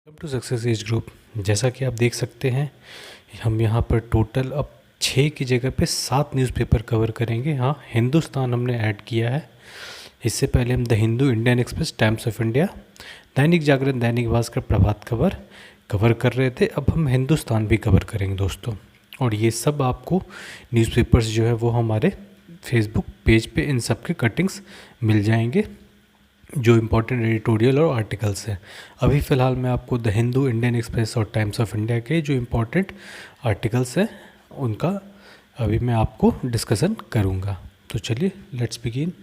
Welcome to Success Edge group. जैसा कि आप देख सकते हैं, हम यहाँ पर टोटल अब 6 की जगह पे 7 न्यूज़पेपर कवर करेंगे। हाँ, हिंदुस्तान हमने ऐड किया है। इससे पहले हम the Hindu, Indian express, times of India, Dainik Jagran, Dainik Bhaskar, Prabhat Khabar cover कर रहे थे। अब हम हिंदुस्तान भी कवर करेंगे दोस्तों। और ये सब आपको न्यूज़पेपर्स जो है वो हमारे फेसबुक पेज पे इन सब के कटिंग्स मिल जाएंगे, जो इम्पोर्टेंट एडिटोरियल और आर्टिकल्स हैं। अभी फ़िलहाल मैं आपको द हिंदू, इंडियन एक्सप्रेस और टाइम्स ऑफ इंडिया के जो इम्पोर्टेंट आर्टिकल्स हैं उनका अभी मैं आपको डिस्कशन करूँगा। तो चलिए let's begin.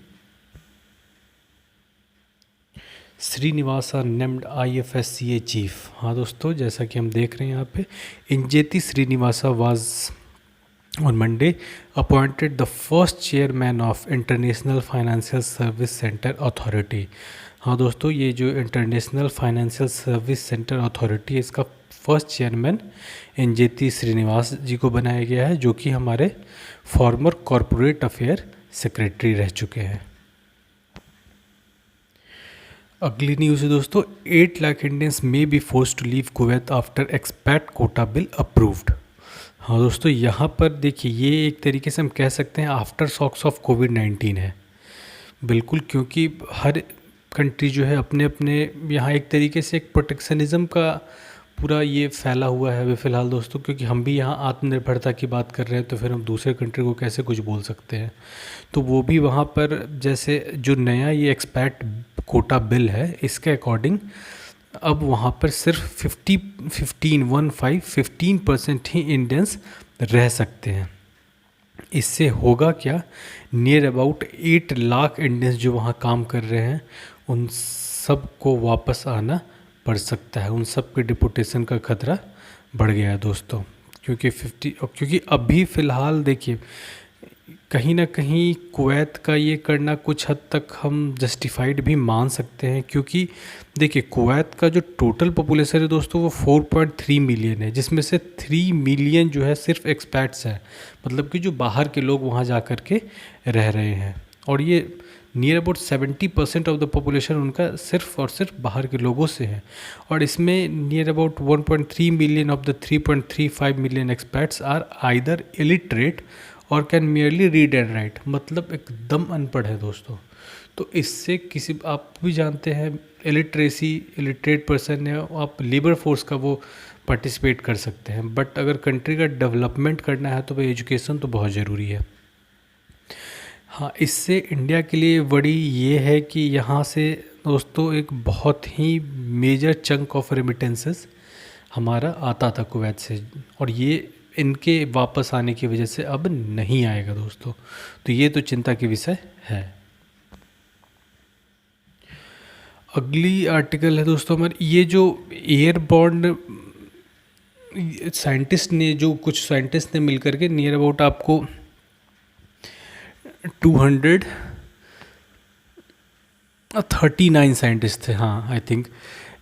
Srinivasa named IFSCA chief. हाँ दोस्तों, जैसा कि हम देख रहे हैं यहाँ पे, Injeti Srinivasa was on Monday appointed the first chairman of International Financial Service Center Authority। हाँ दोस्तों, ये जो international financial service centre authority है, इसका फर्स्ट चेयरमैन इंजेती श्रीनिवास जी को बनाया गया है, जो कि हमारे फॉर्मर कॉरपोरेट अफेयर सेक्रेटरी रह चुके हैं। अगली न्यूज़ है दोस्तों, 8 lakh Indians may be force to leave Kuwait after expat quota bill approved. हाँ दोस्तों, यहाँ पर देखिए, ये एक तरीके से हम कह सकते हैं आफ्टर शॉक्स ऑफ कोविड-19 है। बिल्कुल, क्योंकि हर कंट्री जो है अपने अपने यहाँ एक तरीके से एक प्रोटेक्शनिज़म का पूरा ये फैला हुआ है अभी फ़िलहाल दोस्तों। क्योंकि हम भी यहाँ आत्मनिर्भरता की बात कर रहे हैं, तो फिर हम दूसरे कंट्री को कैसे कुछ बोल सकते हैं। तो वो भी वहाँ पर जैसे जो नया ये एक्सपैट कोटा बिल है, इसके अकॉर्डिंग अब वहाँ पर सिर्फ 15% ही इंडियंस रह सकते हैं। इससे होगा क्या, नियर अबाउट 8 लाख इंडियंस जो वहाँ काम कर रहे हैं उन सब को वापस आना पड़ सकता है। उन सब के डिपोटेशन का खतरा बढ़ गया है दोस्तों। क्योंकि अभी फ़िलहाल देखिए, कहीं ना कहीं कुवैत का ये करना कुछ हद तक हम जस्टिफाइड भी मान सकते हैं। क्योंकि देखिए, कुवैत का जो टोटल पॉपुलेशन है दोस्तों वो 4.3 मिलियन है, जिसमें से 3 मिलियन जो है सिर्फ एक्सपैट्स हैं, मतलब कि जो बाहर के लोग वहाँ जा कर के रह रहे हैं। और ये near about 70% of the population उनका सिर्फ और सिर्फ बाहर के लोगों से है। और इसमें near about 1.3 million of the 3.35 million expats are either illiterate और can merely read and write, मतलब एकदम अनपढ़ है दोस्तों। तो इससे किसी, आप भी जानते हैं, इलिटरेट पर्सन है, आप लेबर फोर्स का वो पार्टिसिपेट कर सकते हैं। बट अगर कंट्री का डेवलपमेंट करना है तो भाई एजुकेशन तो बहुत ज़रूरी है। हाँ, इससे इंडिया के लिए बड़ी ये है कि यहाँ से दोस्तों एक बहुत ही मेजर चंक ऑफ रेमिटेंसेस हमारा आता था कुवैत से, और ये इनके वापस आने की वजह से अब नहीं आएगा दोस्तों। तो ये तो चिंता के विषय है। अगली आर्टिकल है दोस्तों हमारी, ये जो एयरबॉर्न साइंटिस्ट ने, जो कुछ साइंटिस्ट ने मिलकर के नियर अबाउट आपको 239 साइंटिस्ट थे। हाँ, I think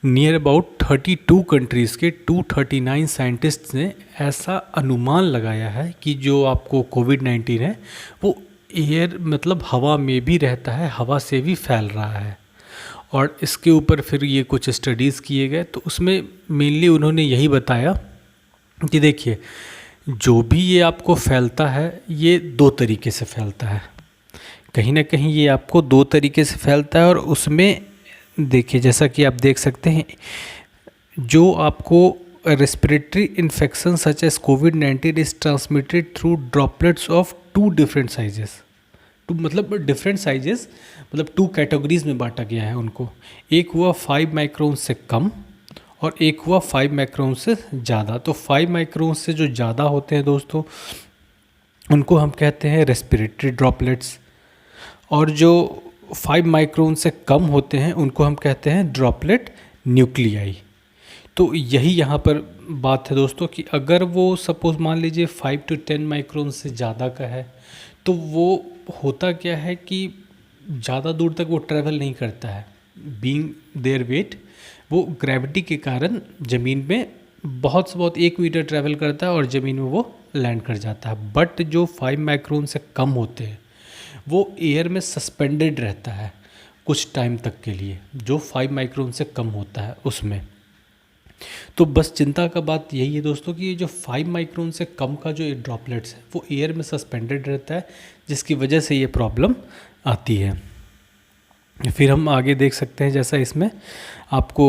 near about 32 countries के 239 साइंटिस्ट्स ने ऐसा अनुमान लगाया है कि जो आपको कोविड-19 है वो एयर, मतलब हवा में भी रहता है, हवा से भी फैल रहा है। और इसके ऊपर फिर ये कुछ स्टडीज़ किए गए, तो उसमें मेनली उन्होंने यही बताया कि देखिए, जो भी ये आपको फैलता है ये 2 तरीके से फैलता है। कहीं ना कहीं ये आपको 2 तरीके से फैलता है। और उसमें देखिए, जैसा कि आप देख सकते हैं, जो आपको रेस्पिरेटरी इन्फेक्शन सच एज कोविड-19 is transmitted through droplets of 2 different sizes. मतलब डिफरेंट साइजेस, मतलब 2 कैटेगरीज में बांटा गया है उनको। एक हुआ 5 माइक्रोन से कम और एक हुआ 5 माइक्रोन से ज़्यादा। तो 5 माइक्रोन से जो ज़्यादा होते हैं दोस्तों उनको हम कहते हैं रेस्पिरेटरी ड्रॉपलेट्स, और जो 5 माइक्रोन से कम होते हैं उनको हम कहते हैं ड्रॉपलेट न्यूक्लियाई। तो यही यहाँ पर बात है दोस्तों कि अगर वो सपोज मान लीजिए 5 to 10 माइक्रोन से ज़्यादा का है, तो वो होता क्या है कि ज़्यादा दूर तक वो ट्रैवल नहीं करता है। बीइंग देयर वेट, वो ग्रेविटी के कारण ज़मीन में बहुत से बहुत 1 मीटर ट्रैवल करता है और ज़मीन में वो लैंड कर जाता है। बट जो 5 माइक्रोन से कम होते हैं वो एयर में सस्पेंडेड रहता है कुछ टाइम तक के लिए, जो 5 माइक्रोन से कम होता है उसमें। तो बस चिंता का बात यही है दोस्तों कि ये जो 5 माइक्रोन से कम का जो ड्रॉपलेट्स है वो एयर में सस्पेंडेड रहता है, जिसकी वजह से ये प्रॉब्लम आती है। फिर हम आगे देख सकते हैं, जैसा इसमें आपको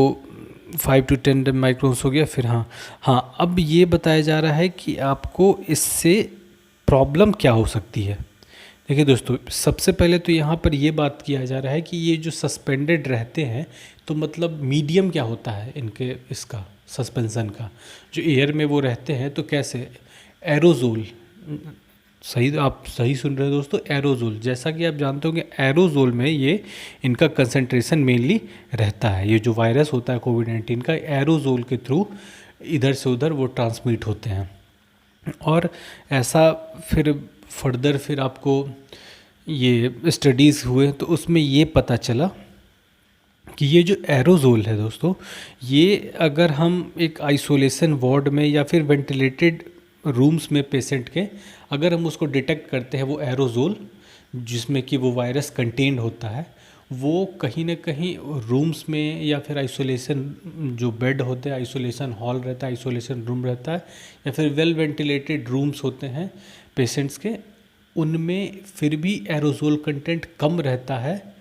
5 to 10 माइक्रोन्स हो गया। फिर हाँ अब ये बताया जा रहा है कि आपको इससे प्रॉब्लम क्या हो सकती है। देखिए दोस्तों, सबसे पहले तो यहाँ पर ये बात किया जा रहा है कि ये जो सस्पेंडेड रहते हैं तो मतलब मीडियम क्या होता है इनके, इसका सस्पेंसन का जो एयर में वो रहते हैं, तो कैसे एरोजोल, सही आप सही सुन रहे हो दोस्तों, एरोजोल। जैसा कि आप जानते होंगे एरोजोल में ये इनका कंसंट्रेशन मेनली रहता है। ये जो वायरस होता है कोविड-19 का, एरोजोल के थ्रू इधर से उधर वो ट्रांसमिट होते हैं। और ऐसा फिर फर्दर फिर आपको ये स्टडीज़ हुए तो उसमें ये पता चला कि ये जो एरोजोल है दोस्तों, ये अगर हम एक आइसोलेशन वार्ड में या फिर वेंटिलेटेड रूम्स में पेशेंट के अगर हम उसको डिटेक्ट करते हैं, वो एरोजोल जिसमें कि वो वायरस कंटेन्ड होता है, वो कहीं ना कहीं रूम्स में या फिर आइसोलेशन जो बेड होते हैं, आइसोलेशन हॉल रहता है, आइसोलेशन रूम रहता है, या फिर वेल वेंटिलेटेड रूम्स होते हैं पेशेंट्स के, उनमें फिर भी एरोजोल कंटेंट कम रहता है।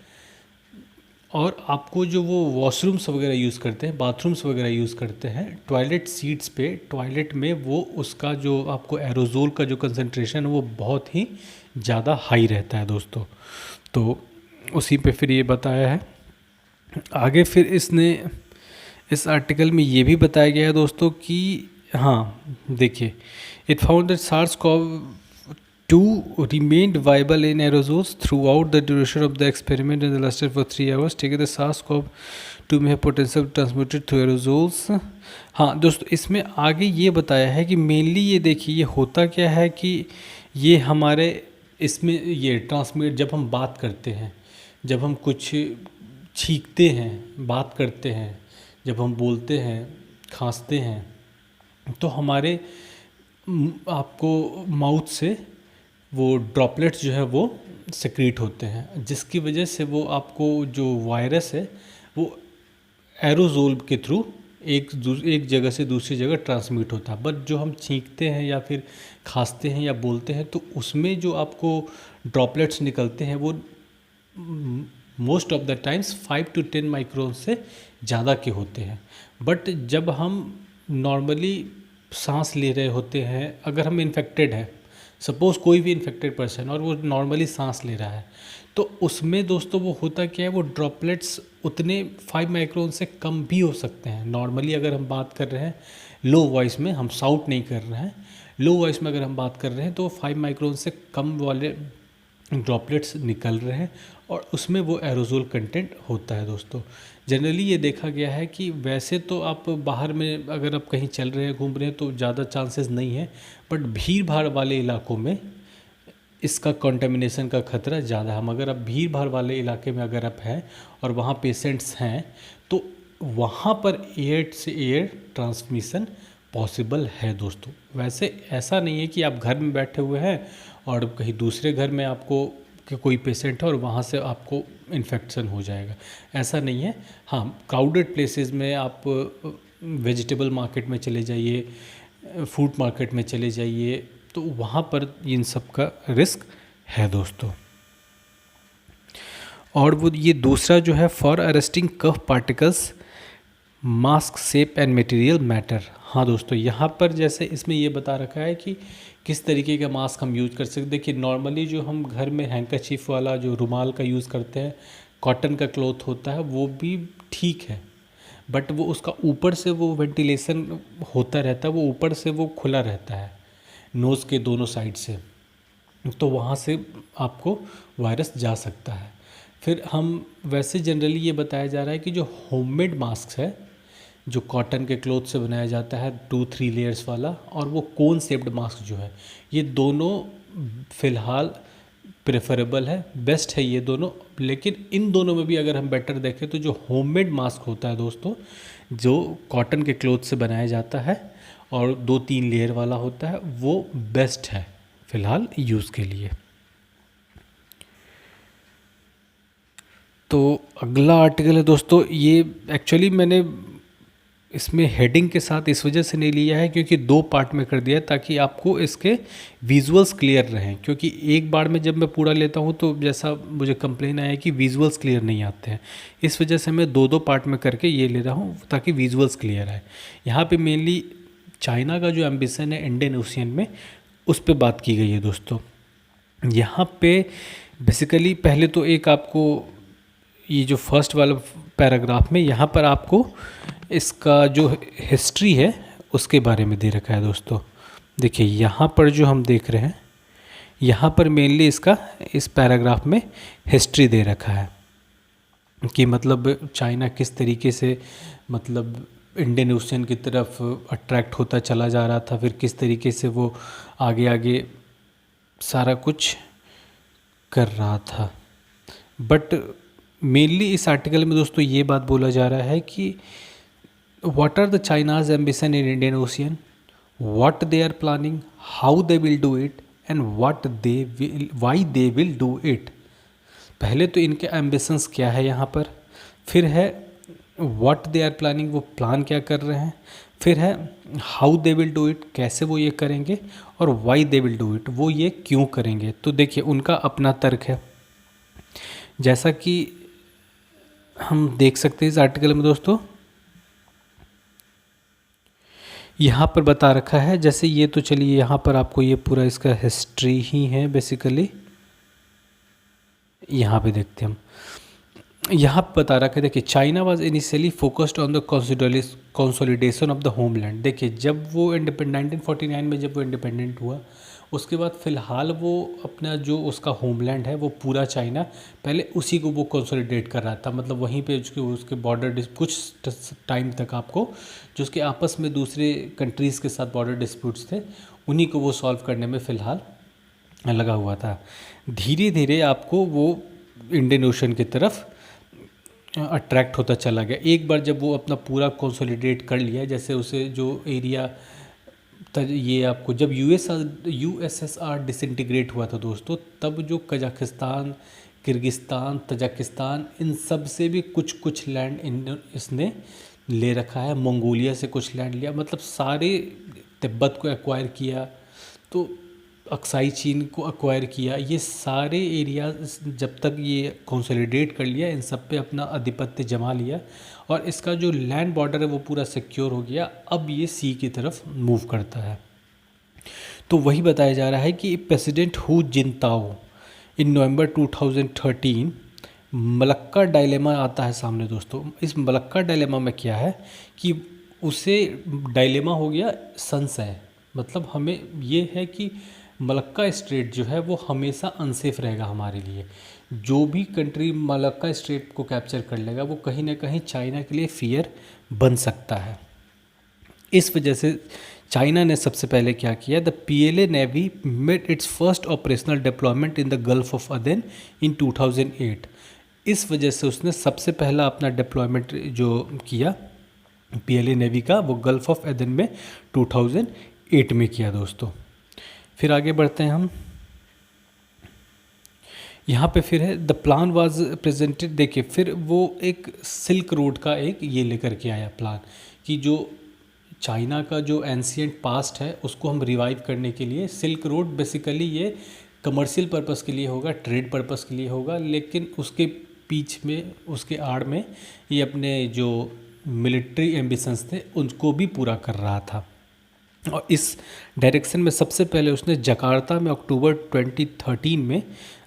और आपको जो वो वॉशरूम्स वगैरह यूज़ करते हैं, बाथरूम्स वगैरह यूज़ करते हैं, टॉयलेट सीट्स पे, टॉयलेट में वो उसका जो आपको एरोजोल का जो कंसंट्रेशन है वो बहुत ही ज़्यादा हाई रहता है दोस्तों। तो उसी पे फिर ये बताया है आगे। फिर इसने इस आर्टिकल में ये भी बताया गया है दोस्तों कि हाँ देखिए, it found that SARS-CoV-2 remained viable in aerosols throughout the duration of the experiment and lasted for 3 hours. ठीक है, the SARS-CoV-2 में है potential transmitted through aerosols। हाँ दोस्तों, इसमें आगे ये बताया है कि मेनली ये देखिए ये होता क्या है कि ये हमारे इसमें ये ट्रांसमिट, जब हम बात करते हैं, जब हम कुछ छींकते हैं, बात करते हैं, जब हम बोलते हैं, खांसते हैं, तो हमारे आपको माउथ से वो ड्रॉपलेट्स जो है वो सेक्रीट होते हैं, जिसकी वजह से वो आपको जो वायरस है वो एरोजोल के थ्रू एक जगह से दूसरी जगह ट्रांसमिट होता है। बट जो हम छींकते हैं या फिर खांसते हैं या बोलते हैं तो उसमें जो आपको ड्रॉपलेट्स निकलते हैं वो most of the times 5 to 10 micron से ज़्यादा के होते हैं। बट जब हम नॉर्मली सांस ले रहे होते हैं, अगर हम इन्फेक्टेड है, सपोज़ कोई भी इन्फेक्टेड पर्सन और वो नॉर्मली सांस ले रहा है, तो उसमें दोस्तों वो होता क्या है, वो ड्रॉपलेट्स उतने 5 माइक्रोन से कम भी हो सकते हैं। नॉर्मली अगर हम बात कर रहे हैं लो वॉइस में, हम साउट नहीं कर रहे हैं, लो वॉइस में अगर हम बात कर रहे हैं तो 5 माइक्रोन से कम वाले ड्रॉपलेट्स निकल रहे हैं और उसमें वो एरोजोल कंटेंट होता है दोस्तों। जनरली ये देखा गया है कि वैसे तो आप बाहर में अगर आप कहीं चल रहे हैं, घूम रहे हैं तो ज़्यादा चांसेस नहीं है, बट भीड़ भाड़ वाले इलाकों में इसका कंटेमिनेशन का खतरा ज़्यादा है। अगर आप भीड़ भाड़ वाले इलाके में अगर आप हैं और वहाँ पेशेंट्स हैं तो वहाँ पर एयर से एयर ट्रांसमिशन पॉसिबल है दोस्तों। वैसे ऐसा नहीं है कि आप घर में बैठे हुए हैं और कहीं दूसरे घर में आपको कि कोई पेशेंट है और वहाँ से आपको इन्फेक्शन हो जाएगा, ऐसा नहीं है। हाँ, क्राउडेड प्लेसेस में आप वेजिटेबल मार्केट में चले जाइए, फूड मार्केट में चले जाइए, तो वहाँ पर इन सब का रिस्क है दोस्तों। और वो ये दूसरा जो है, for arresting cough particles mask shape and material matter. हाँ दोस्तों, यहाँ पर जैसे इसमें ये बता रखा है कि किस तरीके का मास्क हम यूज़ कर सकते। देखिए नॉर्मली जो हम घर में हैंकरचीफ वाला जो रुमाल का यूज़ करते हैं, कॉटन का क्लॉथ होता है, वो भी ठीक है, बट वो उसका ऊपर से वो वेंटिलेशन होता रहता है, वो ऊपर से वो खुला रहता है नोज़ के दोनों साइड से, तो वहाँ से आपको वायरस जा सकता है। फिर हम वैसे जनरली ये बताया जा रहा है कि जो होममेड मास्क है, जो कॉटन के क्लॉथ से बनाया जाता है 2-3 लेयर्स वाला, और वो कोन शेप्ड मास्क जो है, ये दोनों फ़िलहाल प्रेफरेबल है, बेस्ट है ये दोनों। लेकिन इन दोनों में भी अगर हम बेटर देखें तो जो होममेड मास्क होता है दोस्तों, जो कॉटन के क्लॉथ से बनाया जाता है और 2-3 लेयर वाला होता है, वो बेस्ट है फ़िलहाल यूज़ के लिए। तो अगला आर्टिकल है दोस्तों, ये एक्चुअली मैंने इसमें हेडिंग के साथ इस वजह से नहीं लिया है क्योंकि दो पार्ट में कर दिया है ताकि आपको इसके विजुअल्स क्लियर रहें, क्योंकि एक बार में जब मैं पूरा लेता हूँ तो जैसा मुझे कंप्लेन आया कि विजुअल्स क्लियर नहीं आते हैं, इस वजह से मैं दो दो पार्ट में करके ये ले रहा हूँ ताकि विजुअल्स क्लियर आए। यहाँ पे मेनली चाइना का जो एम्बिशन है इंडियन ओशियन में, उस पर बात की गई है दोस्तों। यहाँ पे बेसिकली पहले तो एक आपको ये जो फर्स्ट वाला पैराग्राफ में यहाँ पर आपको इसका जो हिस्ट्री है उसके बारे में दे रखा है दोस्तों। देखिए यहाँ पर जो हम देख रहे हैं, यहाँ पर मेनली इसका इस पैराग्राफ में हिस्ट्री दे रखा है कि मतलब चाइना किस तरीके से मतलब इंडियन ओशियन की तरफ अट्रैक्ट होता चला जा रहा था, फिर किस तरीके से वो आगे आगे सारा कुछ कर रहा था। बट मेनली इस आर्टिकल में दोस्तों ये बात बोला जा रहा है कि what are the China's ambition in Indian Ocean, what they are planning, how they will do it and why they will do it। पहले तो इनके एम्बिशंस क्या है यहाँ पर, फिर है व्हाट दे आर प्लानिंग, वो प्लान क्या कर रहे हैं, फिर है how they will do it, कैसे वो ये करेंगे, और why they will do it, वो ये क्यों करेंगे। तो देखिए उनका अपना तर्क है, जैसा कि हम देख सकते हैं इस आर्टिकल में दोस्तों। यहाँ पर बता रखा है, जैसे ये तो चलिए यहाँ पर आपको ये पूरा इसका हिस्ट्री ही है बेसिकली। यहाँ पे देखते हैं हम, यहाँ पे बता रखा है, देखिए China was initially focused on the consolidation of the homeland. देखिए जब वो 1949 में जब वो इंडिपेंडेंट हुआ, उसके बाद फ़िलहाल वो अपना जो उसका होमलैंड है वो पूरा चाइना पहले उसी को वो कंसोलिडेट कर रहा था, मतलब वहीं पे उसके बॉर्डर कुछ टाइम तक आपको जो उसके आपस में दूसरे कंट्रीज़ के साथ बॉर्डर डिस्प्यूट्स थे उन्हीं को वो सॉल्व करने में फ़िलहाल लगा हुआ था। धीरे धीरे आपको वो इंडियन ओशन की तरफ अट्रैक्ट होता चला गया। एक बार जब वो अपना पूरा कंसोलिडेट कर लिया, जैसे उसे जो एरिया ये आपको जब यूएसएसआर डिसइंटीग्रेट हुआ था दोस्तों, तब जो कजाकिस्तान, किर्गिस्तान, तजाकिस्तान, इन सब से भी कुछ लैंड इसने ले रखा है। मंगोलिया से कुछ लैंड लिया, मतलब सारे, तिब्बत को एक्वायर किया, तो अक्साई चीन को एक्वायर किया। ये सारे एरिया जब तक ये कंसोलिडेट कर लिया, इन सब पे अपना आधिपत्य जमा लिया और इसका जो लैंड बॉर्डर है वो पूरा सिक्योर हो गया। अब ये सी की तरफ मूव करता है। तो वही बताया जा रहा है कि प्रेसिडेंट हू जिनताओ इन नवंबर 2013 मलक्का डायलेमा आता है सामने दोस्तों। इस मलक्का डायलेमा में क्या है कि उसे डायलेमा हो गया संशय, मतलब हमें ये है कि मलक्का स्ट्रेट जो है वो हमेशा अनसेफ रहेगा हमारे लिए। जो भी कंट्री मलक्का स्ट्रेट को कैप्चर कर लेगा वो कहीं ना कहीं चाइना के लिए फियर बन सकता है। इस वजह से चाइना ने सबसे पहले क्या किया, the PLA navy made its first operational deployment in the Gulf of Aden in 2008। इस वजह से उसने सबसे पहला अपना डिप्लॉयमेंट जो किया पीएलए नेवी का, वो गल्फ ऑफ अदेन में 2008 में किया दोस्तों। फिर आगे बढ़ते हैं हम, यहाँ पे फिर है द प्लान वाज प्रेजेंटेड। देखिए फिर वो एक सिल्क रोड का एक ये लेकर के आया प्लान कि जो चाइना का जो एंशियंट पास्ट है उसको हम रिवाइव करने के लिए सिल्क रोड, बेसिकली ये कमर्शियल पर्पस के लिए होगा, ट्रेड पर्पस के लिए होगा, लेकिन उसके पीछ में, उसके आड़ में ये अपने जो मिलिट्री एम्बिशंस थे उनको भी पूरा कर रहा था। और इस डायरेक्शन में सबसे पहले उसने जकार्ता में अक्टूबर 2013 में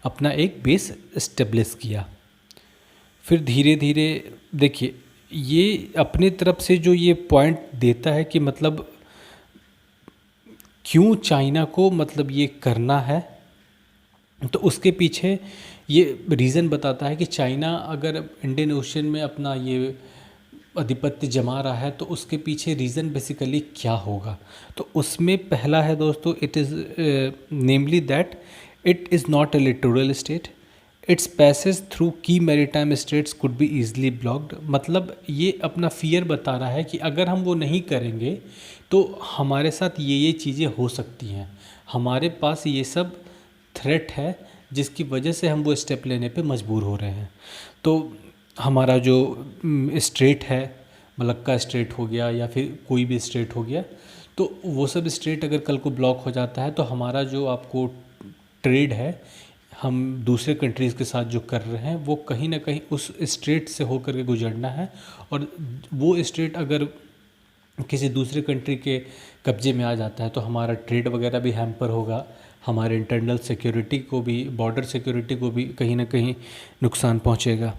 अपना एक बेस इस्टेब्लिश किया। फिर धीरे धीरे देखिए ये अपनी तरफ से जो ये पॉइंट देता है कि मतलब क्यों चाइना को मतलब ये करना है, तो उसके पीछे ये रीज़न बताता है कि चाइना अगर इंडियन ओशन में अपना ये आधिपत्य जमा रहा है तो उसके पीछे रीज़न बेसिकली क्या होगा। तो उसमें पहला है दोस्तों, it is namely that it is not a littoral state, its passage through key maritime states could be easily blocked. मतलब ये अपना फियर बता रहा है कि अगर हम वो नहीं करेंगे तो हमारे साथ ये चीज़ें हो सकती हैं, हमारे पास ये सब थ्रेट है जिसकी वजह से हम वो स्टेप लेने पे मजबूर हो रहे हैं। तो हमारा जो स्ट्रेट है मलक्का स्ट्रेट हो गया या फिर कोई भी स्ट्रेट हो गया, तो वो सब स्ट्रेट अगर कल को ब्लॉक हो जाता है तो हमारा जो आपको ट्रेड है हम दूसरे कंट्रीज़ के साथ जो कर रहे हैं वो कहीं ना कहीं उस स्ट्रेट से होकर के गुजरना है, और वो स्ट्रेट अगर किसी दूसरे कंट्री के कब्जे में आ जाता है तो हमारा ट्रेड वगैरह भी हैम्पर होगा, हमारे इंटरनल सिक्योरिटी को भी, बॉर्डर सिक्योरिटी को भी कहीं ना कहीं नुकसान पहुंचेगा।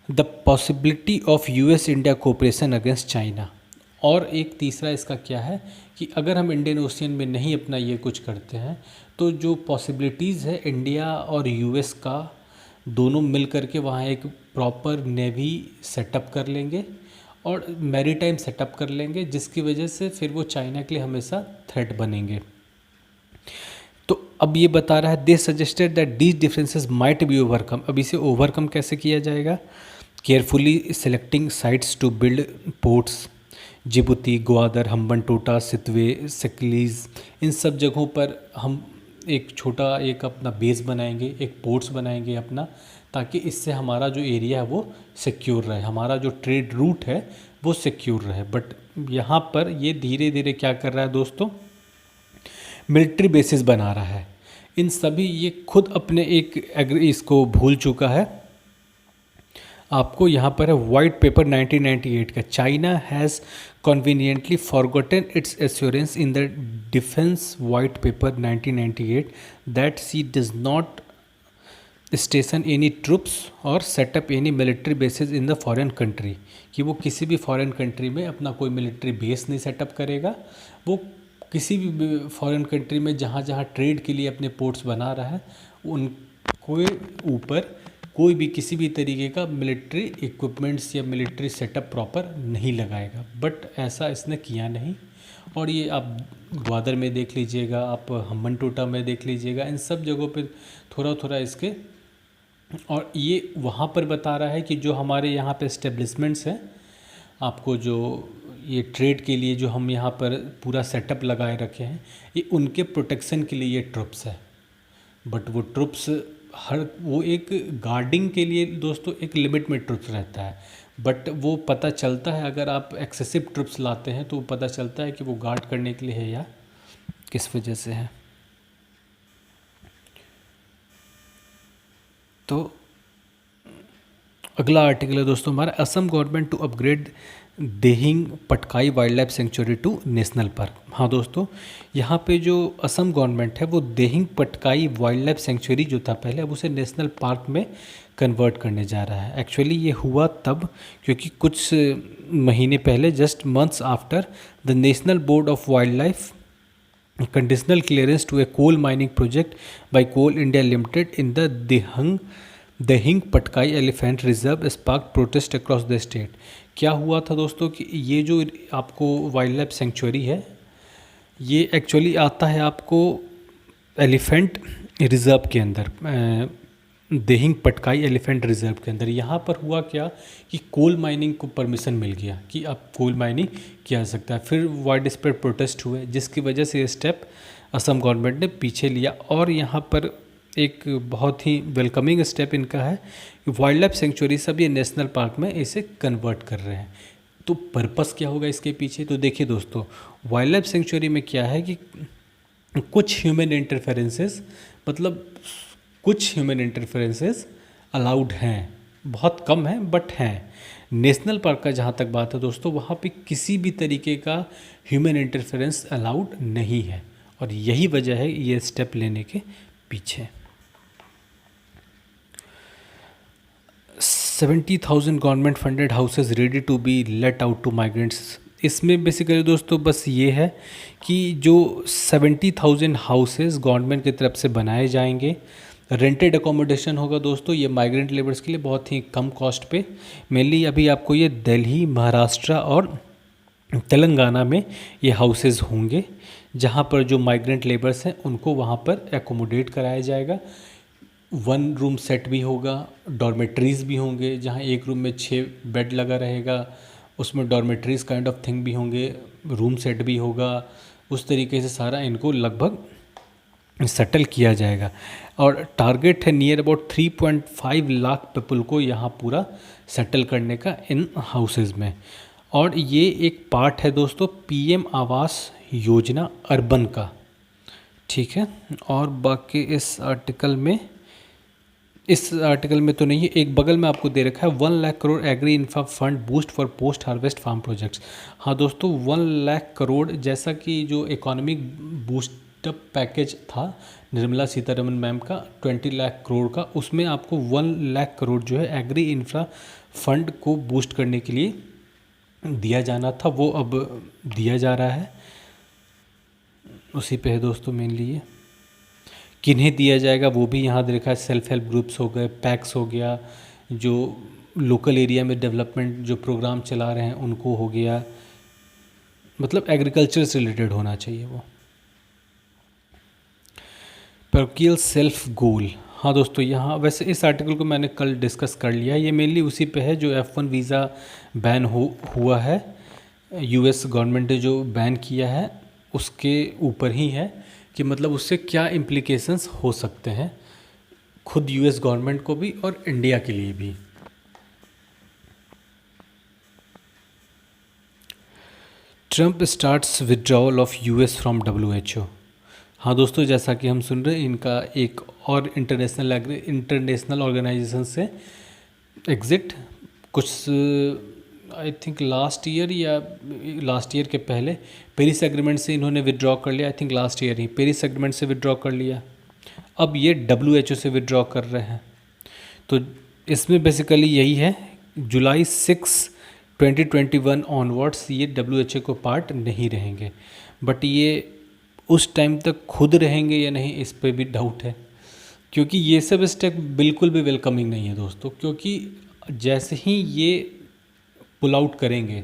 The possibility of US India cooperation against China. और एक तीसरा इसका क्या है कि अगर हम इंडियन ओशियन में नहीं अपना ये कुछ करते हैं तो जो पॉसिबिलिटीज़ है इंडिया और यूएस का दोनों मिल करके वहाँ एक प्रॉपर नेवी सेटअप कर लेंगे और मैरीटाइम सेटअप कर लेंगे, जिसकी वजह से फिर वो चाइना के लिए हमेशा थ्रेट बनेंगे। तो अब ये बता रहा है they suggested that these differences might be overcome. अब इसे ओवरकम कैसे किया जाएगा? Carefully selecting sites to build ports. Djibouti, Gwadar, Hambantota, Sittwe, सकलीज, इन सब जगहों पर हम एक छोटा एक अपना बेस बनाएंगे, एक पोर्ट्स बनाएंगे अपना, ताकि इससे हमारा जो एरिया है वो सिक्योर रहे, हमारा जो ट्रेड रूट है वो सिक्योर रहे। बट यहाँ पर ये धीरे धीरे क्या कर रहा है दोस्तों, मिलिट्री बेसिस बना रहा है। इन सभी ये खुद अपने एक इसको भूल चुका है। आपको यहाँ पर है वाइट पेपर 1998 का, China has conveniently forgotten its assurance in the defence white paper 1998 that she does not station any troops और set up any military basis in the foreign country, कि वो किसी भी फॉरेन कंट्री में अपना कोई मिलिट्री बेस नहीं सेटअप करेगा। वो किसी भी फॉरेन कंट्री में जहाँ जहाँ ट्रेड के लिए अपने पोर्ट्स बना रहा है उनके ऊपर कोई भी किसी भी तरीके का मिलिट्री इक्विपमेंट्स या मिलिट्री सेटअप प्रॉपर नहीं लगाएगा। बट ऐसा इसने किया नहीं, और ये आप ग्वादर में देख लीजिएगा, आप हम्बनटोटा में देख लीजिएगा, इन सब जगहों पे थोड़ा थोड़ा इसके, और ये वहाँ पर बता रहा है कि जो हमारे यहाँ पे एस्टेब्लिशमेंट्स हैं, आपको जो ये ट्रेड के लिए जो हम यहाँ पर पूरा सेटअप लगाए रखे हैं, ये उनके प्रोटेक्शन के लिए ये ट्रुप्स है। बट वो ट्रुप्स वो एक गार्डिंग के लिए दोस्तों एक लिमिट में ट्रुप्स रहता है, बट वो पता चलता है अगर आप एक्सेसिव ट्रुप्स लाते हैं तो वो पता चलता है कि वो गार्ड करने के लिए है या किस वजह से है। तो अगला आर्टिकल है दोस्तों हमारा, Assam government to upgrade Dehing Patkai wild life sanctuary to national park. हाँ दोस्तों, यहाँ पे जो असम गवर्नमेंट है वो Dehing Patkai wild life sanctuary जो था पहले, अब उसे नेशनल पार्क में कन्वर्ट करने जा रहा है। एक्चुअली ये हुआ तब क्योंकि कुछ महीने पहले, just months after the national board of wild life conditional clearance to a coal mining project by Coal India Limited in the Dehing Patkai Elephant Reserve sparked protest across the state। क्या हुआ था दोस्तों कि ये जो आपको wild life century है ये एक्चुअली आता है आपको एलिफेंट रिज़र्व के अंदर, देहिंग पटकाई एलिफेंट रिज़र्व के अंदर। यहाँ पर हुआ क्या कि कोल माइनिंग को परमिशन मिल गया कि अब कोल माइनिंग किया जा सकता है। फिर वाइड स्प्रेड प्रोटेस्ट हुए जिसकी वजह से ये स्टेप असम गवर्नमेंट ने पीछे लिया, और यहाँ पर एक बहुत ही वेलकमिंग स्टेप इनका है कि वाइल्ड लाइफ सेंचुरी सब ये नेशनल पार्क में इसे कन्वर्ट कर रहे हैं। तो पर्पस क्या होगा इसके पीछे? तो देखिए दोस्तों, वाइल्ड लाइफ सेंचुरी में क्या है कि कुछ ह्यूमन इंटरफेरेंसेस, मतलब कुछ ह्यूमन इंटरफेरेंसेस अलाउड हैं, बहुत कम हैं बट हैं। नेशनल पार्क का जहाँ तक बात है दोस्तों, वहाँ पे किसी भी तरीके का ह्यूमन इंटरफेरेंस अलाउड नहीं है, और यही वजह है ये स्टेप लेने के पीछे। 70,000 government funded houses ready to be let out to migrants. इसमें बेसिकली दोस्तों बस ये है कि जो 70,000 हाउसेज गवर्नमेंट की तरफ से बनाए जाएंगे, रेंटेड अकोमोडेशन होगा दोस्तों, ये माइग्रेंट लेबर्स के लिए बहुत ही कम कॉस्ट पे। मेनली अभी आपको ये दिल्ली, महाराष्ट्र और तेलंगाना में ये हाउसेज होंगे जहाँ पर जो माइग्रेंट लेबर्स हैं उनको वहाँ पर एकोमोडेट कराया जाएगा। 1 रूम सेट भी होगा, डॉर्मेट्रीज़ भी होंगे जहाँ एक रूम में 6 बेड लगा रहेगा, उसमें डॉर्मेट्रीज़ काइंड ऑफ थिंग भी होंगे, रूम सेट भी होगा। उस तरीके से सारा इनको लगभग सेटल किया जाएगा, और टारगेट है नियर अबाउट 3.5 लाख पीपल को यहाँ पूरा सेटल करने का इन हाउसेज में। और ये एक पार्ट है दोस्तों पीएम आवास योजना अर्बन का, ठीक है। और बाकी इस आर्टिकल में तो नहीं है, एक बगल में आपको दे रखा है 1 lakh crore agri infra fund boost for post harvest farm projects. हाँ दोस्तों, 1 लाख करोड़, जैसा कि जो इकोनॉमिक बूस्टअप पैकेज था निर्मला सीतारमन मैम का 20 लाख करोड़ का, उसमें आपको 1 लाख करोड़ जो है एग्री इंफ्रा फंड को बूस्ट करने के लिए दिया जाना था, वो अब दिया जा रहा है। उसी पे है दोस्तों मेनली ये किन्हें दिया जाएगा वो भी यहाँ दे रखा है। सेल्फ हेल्प ग्रुप्स हो गए, पैक्स हो गया, जो लोकल एरिया में डेवलपमेंट जो प्रोग्राम चला रहे हैं उनको हो गया, मतलब एग्रीकल्चर से रिलेटेड होना चाहिए वो। पैरोकियल सेल्फ गोल, हाँ दोस्तों, यहाँ वैसे इस आर्टिकल को मैंने कल डिस्कस कर लिया, ये मेनली उसी पे है जो F1 वीज़ा बैन हुआ है, यूएस गवर्नमेंट ने जो बैन किया है उसके ऊपर ही है कि मतलब उससे क्या इम्प्लीकेशंस हो सकते हैं खुद यूएस गवर्नमेंट को भी और इंडिया के लिए भी। Trump starts withdrawal of US from WHO। हाँ दोस्तों, जैसा कि हम सुन रहे हैं इनका एक और इंटरनेशनल ऑर्गेनाइजेशन से एग्जिट कुछ आई थिंक लास्ट ईयर के पहले पेरिस एग्रीमेंट से इन्होंने विड्रॉ कर लिया। I think last year he Paris agreement से विड्रॉ कर लिया, अब ये WHO से विड्रॉ कर रहे हैं। तो इसमें बेसिकली यही है, जुलाई 6, 2021 ऑनवर्ड्स ये WHO को पार्ट नहीं रहेंगे, बट ये उस टाइम तक खुद रहेंगे या नहीं इस पर भी डाउट है, क्योंकि ये सब स्टेप बिल्कुल भी वेलकमिंग नहीं है दोस्तों। क्योंकि जैसे ही ये पुल आउट करेंगे,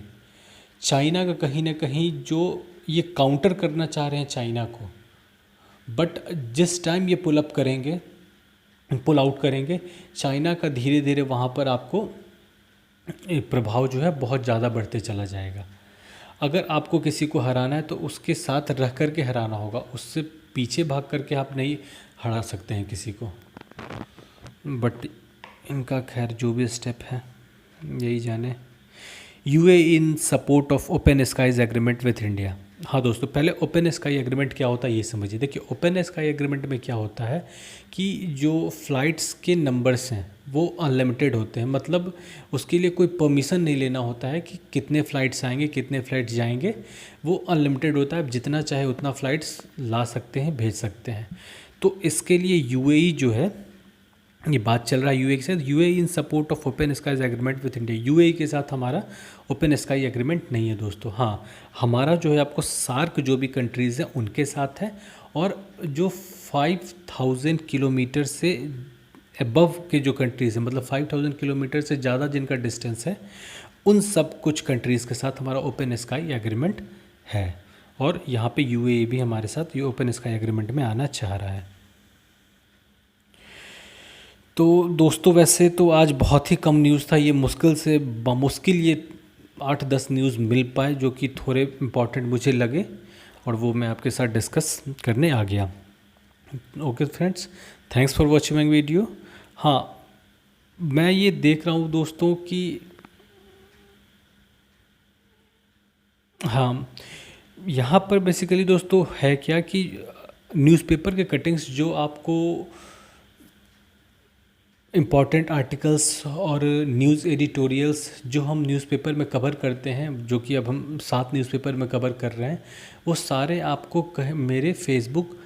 चाइना का कहीं ना कहीं जो ये काउंटर करना चाह रहे हैं चाइना को, बट जिस टाइम ये पुल आउट करेंगे चाइना का धीरे धीरे वहाँ पर आपको प्रभाव जो है बहुत ज़्यादा बढ़ते चला जाएगा। अगर आपको किसी को हराना है तो उसके साथ रह कर के हराना होगा, उससे पीछे भाग करके आप नहीं हरा सकते हैं किसी को। बट इनका खैर जो भी स्टेप है यही जाने। UAE in support of open skies agreement with India. हाँ दोस्तों, पहले ओपन स्काई एग्रीमेंट क्या होता है ये समझिए। देखिए, ओपन स्काई एग्रीमेंट में क्या होता है कि जो फ़्लाइट्स के नंबर्स हैं वो अनलिमिटेड होते हैं, मतलब उसके लिए कोई परमिशन नहीं लेना होता है कि कितने फ़्लाइट्स आएंगे कितने फ़्लाइट्स जाएंगे, वो अनलिमिटेड होता है, जितना चाहे उतना फ़्लाइट्स ला सकते हैं, भेज सकते हैं। तो इसके लिए यूएई जो है, ये बात चल रहा है यूएई के साथ, UAE in support of open skies agreement with India. UAE के साथ हमारा ओपन स्काई एग्रीमेंट नहीं है दोस्तों। हाँ, हमारा जो है आपको सार्क जो भी कंट्रीज़ हैं उनके साथ है, और जो 5000 किलोमीटर से अबव के जो कंट्रीज़ हैं, मतलब 5000 किलोमीटर से ज़्यादा जिनका डिस्टेंस है, उन सब कुछ कंट्रीज़ के साथ हमारा ओपन स्काई एग्रीमेंट है। और यहाँ पे यूएई भी हमारे साथ ये ओपन स्काई एग्रीमेंट में आना चाह रहा है। तो दोस्तों, वैसे तो आज बहुत ही कम न्यूज़ था, ये मुश्किल ये 8-10 न्यूज़ मिल पाए जो कि थोड़े इम्पॉर्टेंट मुझे लगे, और वो मैं आपके साथ डिस्कस करने आ गया। Okay friends, thanks for watching my video. हाँ, मैं ये देख रहा हूँ दोस्तों कि हाँ, यहाँ पर बेसिकली दोस्तों है क्या कि न्यूज़पेपर के कटिंग्स जो आपको इम्पॉर्टेंट आर्टिकल्स और न्यूज़ एडिटोरियल्स जो हम न्यूज़पेपर में कवर करते हैं, जो कि अब हम 7 न्यूज़पेपर में कवर कर रहे हैं, वो सारे आपको मेरे फेसबुक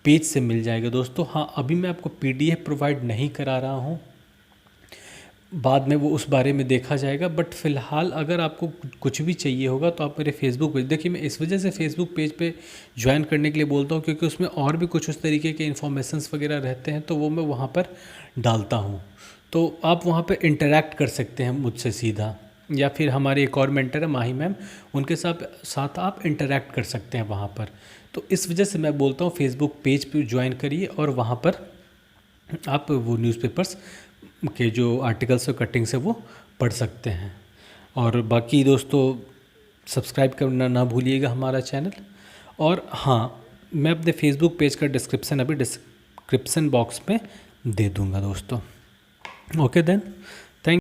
पेज से मिल जाएगा दोस्तों। हाँ, अभी मैं आपको PDF प्रोवाइड नहीं करा रहा हूँ, बाद में वो उस बारे में देखा जाएगा, बट फ़िलहाल अगर आपको कुछ भी चाहिए होगा तो आप मेरे फेसबुक पेज देखिए। मैं इस वजह से फेसबुक पेज पे ज्वाइन करने के लिए बोलता हूँ क्योंकि उसमें और भी कुछ उस तरीके के इन्फॉर्मेशंस वगैरह रहते हैं, तो वो मैं वहाँ पर डालता हूँ। तो आप वहाँ पर इंटरेक्ट कर सकते हैं मुझसे सीधा, या फिर हमारे एक और मेंटर है माही मैम, उनके साथ आप इंटरेक्ट कर सकते हैं वहाँ पर। तो इस वजह से मैं बोलता हूँ फेसबुक पेज पर ज्वाइन करिए, और वहाँ पर आप वो न्यूज़पेपर्स के जो आर्टिकल्स और कटिंग्स है वो पढ़ सकते हैं। और बाकी दोस्तों, सब्सक्राइब करना ना भूलिएगा हमारा चैनल। और हाँ, मैं अपने फेसबुक पेज का डिस्क्रिप्शन अभी डिस्क्रिप्शन बॉक्स में दे दूँगा दोस्तों। Okay then,